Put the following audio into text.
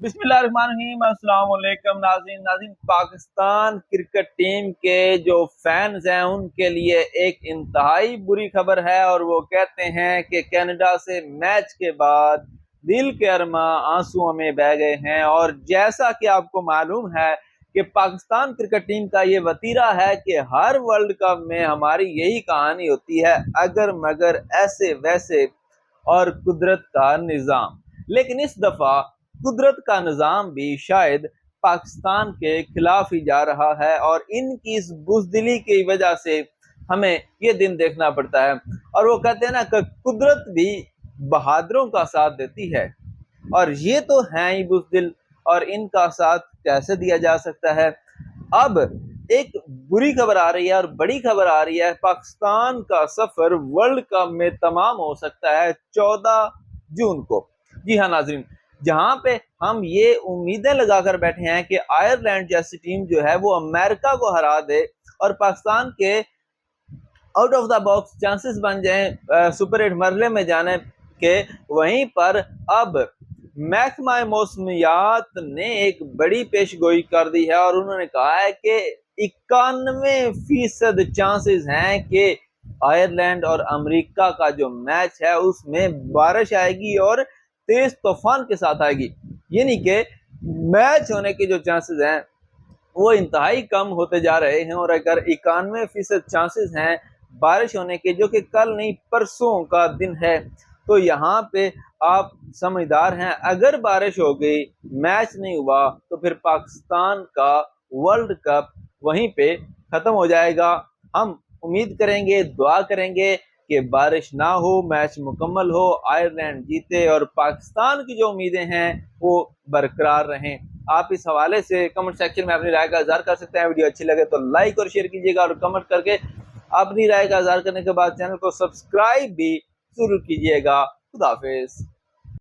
बिस्मिल्लाहिर्रहमानिर्रहीम। अस्सलाम वालेकुम नाज़रीन। पाकिस्तान क्रिकेट टीम के जो फैंस हैं उनके लिए एक इंतहाई बुरी खबर है, और वो कहते हैं कि कनाडा से मैच के बाद दिल के अरमा आंसुओं में बह गए हैं। और जैसा कि आपको मालूम है कि पाकिस्तान क्रिकेट टीम का ये वतीरा है कि हर वर्ल्ड कप में हमारी यही कहानी होती है, अगर मगर ऐसे वैसे और कुदरत का निज़ाम। लेकिन इस दफ़ा कुदरत का निज़ाम भी शायद पाकिस्तान के खिलाफ ही जा रहा है, और इनकी इस बुज़दिली की वजह से हमें ये दिन देखना पड़ता है। और वो कहते हैं ना कि कुदरत भी बहादुरों का साथ देती है, और ये तो हैं ही बुज़दिल, और इनका साथ कैसे दिया जा सकता है। अब एक बुरी खबर आ रही है और बड़ी खबर आ रही है। पाकिस्तान का सफर वर्ल्ड कप में तमाम हो सकता है 14 जून को। जी हाँ नाज़रीन, जहां पे हम ये उम्मीदें लगाकर बैठे हैं कि आयरलैंड जैसी टीम जो है वो अमेरिका को हरा दे और पाकिस्तान के out of the box chances बन जाएं सुपर 8 मरहले में जाने के। वहीं पर अब महकमा मौसमियात ने एक बड़ी पेशगोई कर दी है, और उन्होंने कहा है कि 91% चांसेस हैं कि आयरलैंड और अमेरिका का जो मैच है उसमें बारिश आएगी और तेज तूफान के साथ आएगी। यानी कि मैच होने के जो चांसेस हैं वो इंतहाई कम होते जा रहे हैं, और अगर 91% चांसेस हैं बारिश होने के, जो कि कल नहीं परसों का दिन है, तो यहाँ पे आप समझदार हैं। अगर बारिश हो गई, मैच नहीं हुआ, तो फिर पाकिस्तान का वर्ल्ड कप वहीं पे खत्म हो जाएगा। हम उम्मीद करेंगे, दुआ करेंगे कि बारिश ना हो, मैच मुकम्मल हो, आयरलैंड जीते और पाकिस्तान की जो उम्मीदें हैं वो बरकरार रहें। आप इस हवाले से कमेंट सेक्शन में अपनी राय का इज़हार कर सकते हैं। वीडियो अच्छी लगे तो लाइक और शेयर कीजिएगा, और कमेंट करके अपनी राय का इज़हार करने के बाद चैनल को सब्सक्राइब भी जरूर कीजिएगा। खुदा हाफिज़।